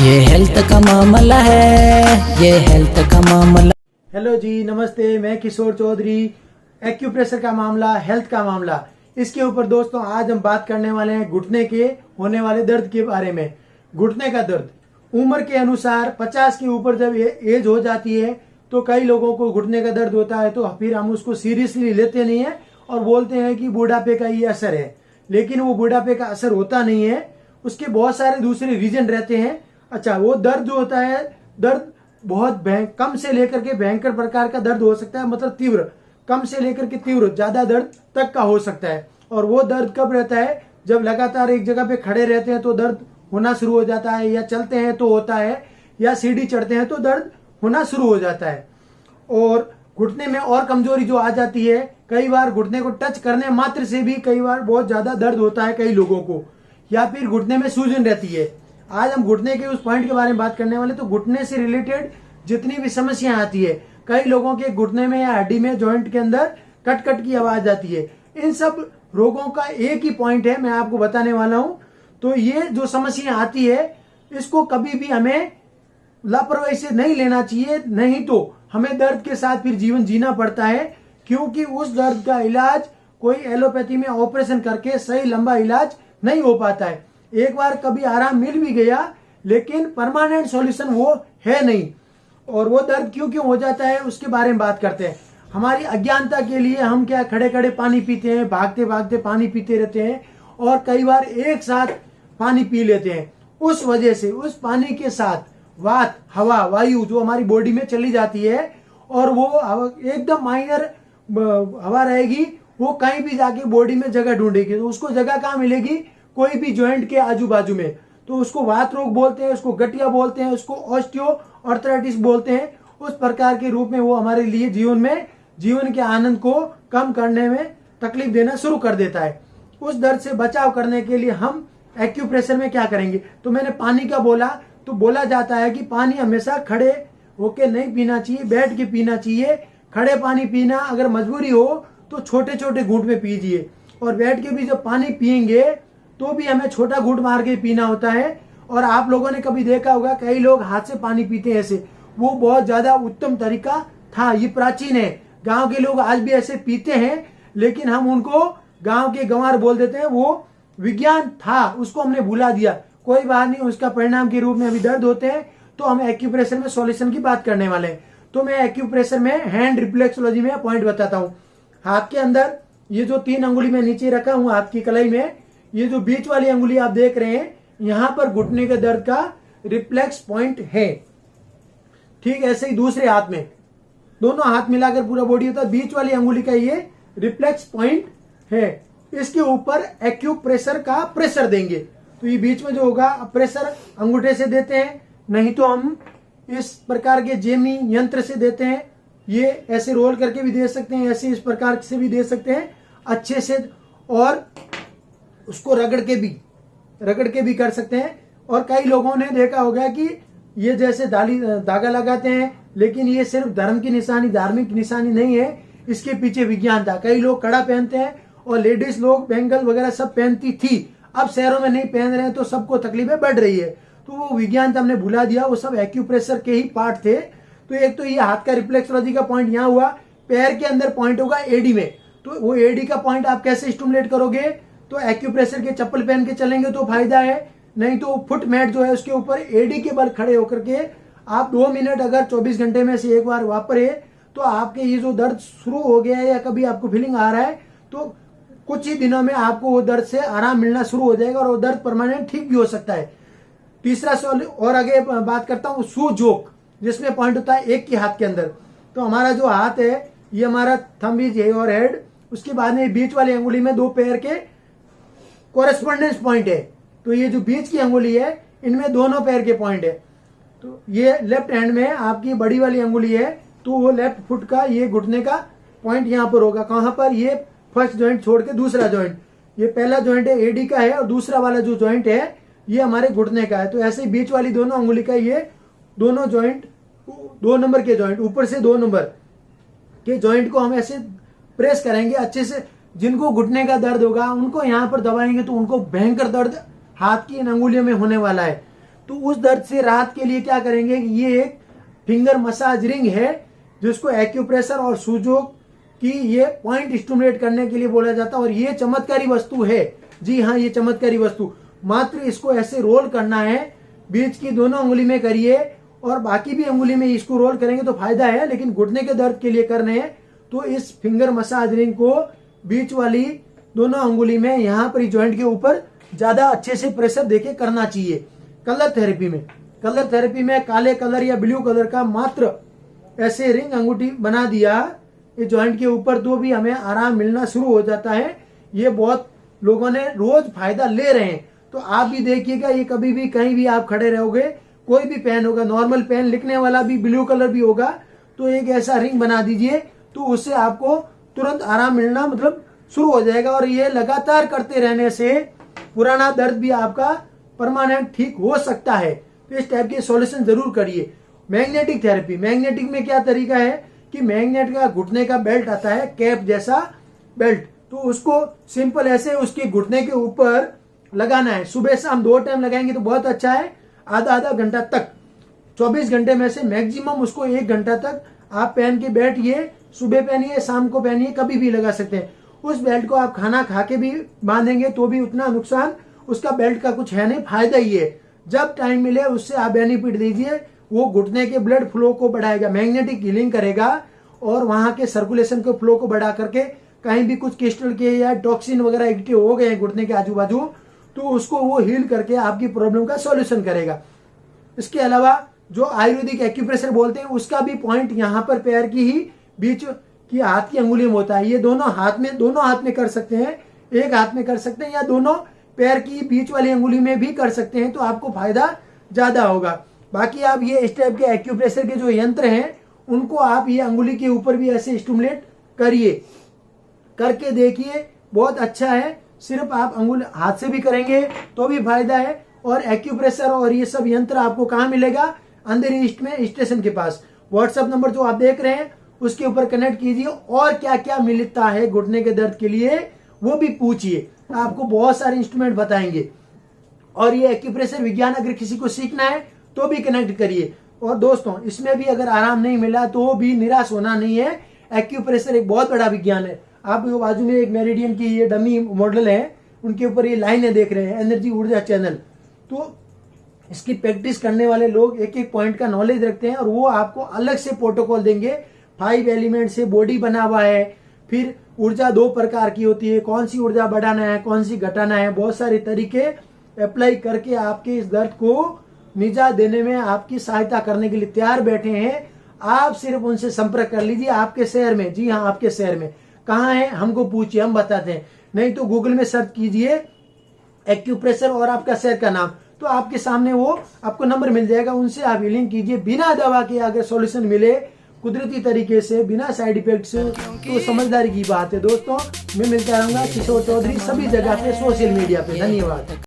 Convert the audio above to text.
ये हेल्थ का मामला है, ये हेल्थ का मामला। हेलो जी, नमस्ते। मैं किशोर चौधरी। एक्यूप्रेशर का मामला, हेल्थ का मामला, इसके ऊपर दोस्तों आज हम बात करने वाले हैं घुटने के होने वाले दर्द के बारे में। घुटने का दर्द उम्र के अनुसार 50 के ऊपर जब एज हो जाती है तो कई लोगों को घुटने का दर्द होता है, तो फिर हम उसको सीरियसली लेते नहीं है और बोलते हैं कि बुढ़ापे का ये असर है। लेकिन वो बुढ़ापे का असर होता नहीं है, उसके बहुत सारे दूसरे रीजन रहते हैं। अच्छा, वो दर्द जो होता है, दर्द बहुत कम से लेकर के भयंकर प्रकार का दर्द हो सकता है, मतलब तीव्र, कम से लेकर के तीव्र ज्यादा दर्द तक का हो सकता है। और वो दर्द कब रहता है? जब लगातार एक जगह पे खड़े रहते हैं तो दर्द होना शुरू हो जाता है, या चलते हैं तो होता है, या सीढ़ी चढ़ते हैं तो दर्द होना शुरू हो जाता है। और घुटने में और कमजोरी जो आ जाती है, कई बार घुटने को टच करने मात्र से भी कई बार बहुत ज्यादा दर्द होता है कई लोगों को, या फिर घुटने में सूजन रहती है। आज हम घुटने के उस पॉइंट के बारे में बात करने वाले। तो घुटने से रिलेटेड जितनी भी समस्याएं आती है, कई लोगों के घुटने में या हड्डी में, जॉइंट के अंदर कट कट की आवाज आती है, इन सब रोगों का एक ही पॉइंट है, मैं आपको बताने वाला हूं। तो ये जो समस्या आती है, इसको कभी भी हमें लापरवाही से नहीं लेना चाहिए, नहीं तो हमें दर्द के साथ फिर जीवन जीना पड़ता है। क्योंकि उस दर्द का इलाज कोई एलोपैथी में ऑपरेशन करके सही लंबा इलाज नहीं हो पाता है। एक बार कभी आराम मिल भी गया, लेकिन परमानेंट सॉल्यूशन वो है नहीं। और वो दर्द क्यों क्यों हो जाता है, उसके बारे में बात करते हैं। हमारी अज्ञानता के लिए हम क्या खड़े खड़े पानी पीते हैं, भागते भागते पानी पीते रहते हैं, और कई बार एक साथ पानी पी लेते हैं। उस वजह से उस पानी के साथ वात, हवा, वायु जो हमारी बॉडी में चली जाती है, और वो एकदम माइनर हवा रहेगी, वो कहीं भी जाके बॉडी में जगह ढूंढेगी। तो उसको जगह कहाँ मिलेगी? कोई भी जॉइंट के आजू बाजू में। तो उसको वात रोग बोलते हैं, उसको गठिया बोलते हैं, उसको ऑस्टियो आर्थराइटिस बोलते हैं। उस प्रकार के रूप में वो हमारे लिए जीवन के आनंद को कम करने में तकलीफ देना शुरू कर देता है। उस दर्द से बचाव करने के लिए हम एक्यूप्रेशर में क्या करेंगे? तो मैंने पानी का बोला, तो बोला जाता है कि पानी हमेशा खड़े होके नहीं पीना चाहिए, बैठ के पीना चाहिए। खड़े पानी पीना अगर मजबूरी हो तो छोटे छोटे घूंट में पीजिए, और बैठ के भी जब पानी पियेंगे तो भी हमें छोटा घूंट मार के पीना होता है। और आप लोगों ने कभी देखा होगा, कई लोग हाथ से पानी पीते हैं ऐसे, वो बहुत ज्यादा उत्तम तरीका था, ये प्राचीन है। गांव के लोग आज भी ऐसे पीते हैं, लेकिन हम उनको गांव के गंवार बोल देते हैं। वो विज्ञान था, उसको हमने भुला दिया। कोई बात नहीं, उसका परिणाम के रूप में अभी दर्द होते हैं। तो हम एक्यूप्रेशर में सॉल्यूशन की बात करने वाले हैं। तो मैं एक्यूप्रेशर में हैंड रिफ्लेक्सोलॉजी में पॉइंट बताता हूँ। हाथ के अंदर ये जो 3 अंगुली में नीचे रखा हूँ हाथ की कलाई में, ये जो बीच वाली अंगुली आप देख रहे हैं, यहां पर घुटने के दर्द का रिफ्लेक्स पॉइंट है। ठीक ऐसे ही दूसरे हाथ में, दोनों हाथ मिलाकर पूरा बॉडी होता है, बीच वाली अंगुली का ये रिफ्लेक्स पॉइंट है। इसके ऊपर एक्यूप्रेशर का प्रेशर देंगे। तो ये बीच में जो होगा, प्रेशर अंगूठे से देते हैं, नहीं तो हम इस प्रकार के जेमी यंत्र से देते हैं। ये ऐसे रोल करके भी दे सकते हैं, ऐसे इस प्रकार से भी दे सकते हैं अच्छे से, और उसको रगड़ के भी कर सकते हैं। और कई लोगों ने देखा होगा कि ये जैसे धागा लगाते हैं, लेकिन ये सिर्फ धर्म की निशानी, धार्मिक निशानी नहीं है, इसके पीछे विज्ञान था। कई लोग कड़ा पहनते हैं, और लेडीज लोग बैंगल वगैरह सब पहनती थी। अब शहरों में नहीं पहन रहे हैं, तो सबको तकलीफें बढ़ रही है। तो वो विज्ञान हमने भुला दिया, वो सब एक्यूप्रेशर के ही पार्ट थे। तो एक तो ये हाथ का रिफ्लेक्सोलॉजी का पॉइंट यहाँ हुआ। पैर के अंदर पॉइंट होगा एडी में। तो वो एडी का पॉइंट आप कैसे स्टिमुलेट करोगे? तो एक्यूप्रेशर के चप्पल पहन के चलेंगे तो फायदा है, नहीं तो फुट मैट जो है उसके ऊपर एडी के बल खड़े होकर के आप 2 मिनट अगर 24 घंटे में से एक बार वापरे, तो आपके ये जो दर्द शुरू हो गया है या कभी आपको फीलिंग आ रहा है, तो कुछ ही दिनों में आपको वो दर्द से आराम मिलना शुरू हो जाएगा, और वो दर्द परमानेंट ठीक भी हो सकता है। तीसरा और आगे बात करता हूँ, शू जोक, जिसमें पॉइंट होता है एक के हाथ के अंदर। तो हमारा जो हाथ है, ये हमारा थंब इज और हेड, उसके बाद में बीच वाली अंगुली में 2 पैर के कोरेस्पोंडेंस पॉइंट है। तो ये जो बीच की अंगुली है, इनमें दोनों पैर के पॉइंट है। तो ये लेफ्ट हैंड में आपकी बड़ी वाली अंगुली है, तो वो लेफ्ट फुट का ये घुटने का पॉइंट यहाँ पर होगा। कहाँ पर? ये फर्स्ट जॉइंट छोड़ के दूसरा जॉइंट, ये पहला जॉइंट है एडी का है, और दूसरा वाला जो जॉइंट है ये हमारे घुटने का है। तो ऐसे ही बीच वाली दोनों अंगुली का ये दोनों जॉइंट, 2 नंबर के जॉइंट, ऊपर से 2 नंबर के जॉइंट को हम ऐसे प्रेस करेंगे अच्छे से। जिनको घुटने का दर्द होगा उनको यहाँ पर दबाएंगे तो उनको भयंकर दर्द हाथ की इन अंगुलियों में होने वाला है। तो उस दर्द से राहत के लिए क्या करेंगे, ये एक फिंगर मसाज रिंग है जिसको एक्यूप्रेशर और सूजों की ये पॉइंट स्टिमुलेट करने के लिए बोला जाता है। और ये चमत्कारी वस्तु है, जी हाँ, ये चमत्कारी वस्तु। मात्र इसको ऐसे रोल करना है, बीच की दोनों अंगुली में करिए और बाकी भी अंगुली में इसको रोल करेंगे तो फायदा है, लेकिन घुटने के दर्द के लिए करने हैं तो इस फिंगर मसाज रिंग को बीच वाली दोनों अंगुली में यहाँ पर जॉइंट के ऊपर ज्यादा अच्छे से प्रेशर देके करना चाहिए। कलर थेरेपी में काले कलर या ब्लू कलर का मात्र ऐसे रिंग अंगूठी बना दिया ये जॉइंट के ऊपर तो भी हमें आराम मिलना शुरू हो जाता है। ये बहुत लोगों ने रोज फायदा ले रहे हैं, तो आप भी देखिएगा। ये कभी भी कहीं भी आप खड़े रहोगे, कोई भी पेन होगा, नॉर्मल पेन लिखने वाला भी ब्लू कलर भी होगा, तो एक ऐसा रिंग बना दीजिए तो उससे आपको तुरंत आराम मिलना मतलब शुरू हो जाएगा। और ये लगातार करते रहने से पुराना दर्द भी आपका परमानेंट ठीक हो सकता है। तो इस टाइप के सॉल्यूशन जरूर करिए। मैग्नेटिक थेरेपी, मैग्नेटिक में क्या तरीका है कि मैग्नेट का घुटने का बेल्ट आता है, कैप जैसा बेल्ट, तो उसको सिंपल ऐसे उसके घुटने के ऊपर लगाना है। सुबह शाम 2 टाइम लगाएंगे तो बहुत अच्छा है, आधा घंटा तक। 24 घंटे में से मैक्सिमम उसको 1 घंटा तक आप पहन के बैठिए। सुबह पहनिए, शाम को पहनिए, कभी भी लगा सकते हैं। उस बेल्ट को आप खाना खा के भी बांधेंगे तो भी उतना नुकसान उसका बेल्ट का कुछ है नहीं, फायदा ही है। जब टाइम मिले उससे आप बेनिफिट दीजिए। वो घुटने के ब्लड फ्लो को बढ़ाएगा, मैग्नेटिक हीलिंग करेगा और वहां के सर्कुलेशन के फ्लो को बढ़ा करके कहीं भी कुछ क्रिस्टल के या टॉक्सिन वगैरह एक्टिव हो गए हैं घुटने के आजू बाजू, तो उसको वो हील करके आपकी प्रॉब्लम का सॉल्यूशन करेगा। इसके अलावा जो आयुर्वेदिक एक्यूप्रेशर बोलते हैं उसका भी पॉइंट यहाँ पर पैर की ही बीच की हाथ की अंगुली में होता है। ये दोनों हाथ में कर सकते हैं, एक हाथ में कर सकते हैं या दोनों पैर की बीच वाली अंगुली में भी कर सकते हैं, तो आपको फायदा ज्यादा होगा। बाकी आप ये इस टाइप के एक्यूप्रेशर के जो यंत्र हैं उनको आप ये अंगुली के ऊपर भी ऐसे स्टिमुलेट करिए, करके देखिए, बहुत अच्छा है। सिर्फ आप अंगुल हाथ से भी करेंगे तो भी फायदा है। और एक्यूप्रेशर और ये सब यंत्र आपको कहाँ मिलेगा, अंधेरी ईस्ट में स्टेशन के पास। व्हाट्सएप नंबर जो आप देख रहे हैं उसके ऊपर कनेक्ट कीजिए और क्या क्या मिलता है घुटने के दर्द के लिए वो भी पूछिए, आपको बहुत सारे इंस्ट्रूमेंट बताएंगे। और ये एक्यूप्रेशर विज्ञान अगर किसी को सीखना है तो भी कनेक्ट करिए। और दोस्तों, इसमें भी अगर आराम नहीं मिला तो भी निराश होना नहीं है। एक्यूप्रेशर एक बहुत बड़ा विज्ञान है। आप जो बाजू में एक मेरिडियन की ये डमी मॉडल है, उनके ऊपर ये लाइनें देख रहे हैं, एनर्जी ऊर्जा चैनल। तो इसकी प्रैक्टिस करने वाले लोग एक एक पॉइंट का नॉलेज रखते हैं और वो आपको अलग से प्रोटोकॉल देंगे। 5 एलिमेंट से बॉडी बना हुआ है, फिर ऊर्जा 2 प्रकार की होती है, कौन सी ऊर्जा बढ़ाना है, कौन सी घटाना है, बहुत सारे तरीके अप्लाई करके आपके इस दर्द को निजात देने में आपकी सहायता करने के लिए तैयार बैठे हैं। आप सिर्फ उनसे संपर्क कर लीजिए आपके शहर में। जी हाँ, आपके शहर में कहाँ है हमको पूछिए, हम बताते हैं। नहीं तो गूगल में सर्च कीजिए एक्यूप्रेशर और आपका शहर का नाम, तो आपके सामने वो आपको नंबर मिल जाएगा। उनसे आप हीलिंग कीजिए बिना दवा के। अगर सॉल्यूशन मिले कुदरती तरीके से, बिना साइड इफेक्ट से, तो समझदारी की बात है। दोस्तों, मैं मिलता रहूंगा किशोर चौधरी सभी जगह पे, सोशल मीडिया पे। धन्यवाद।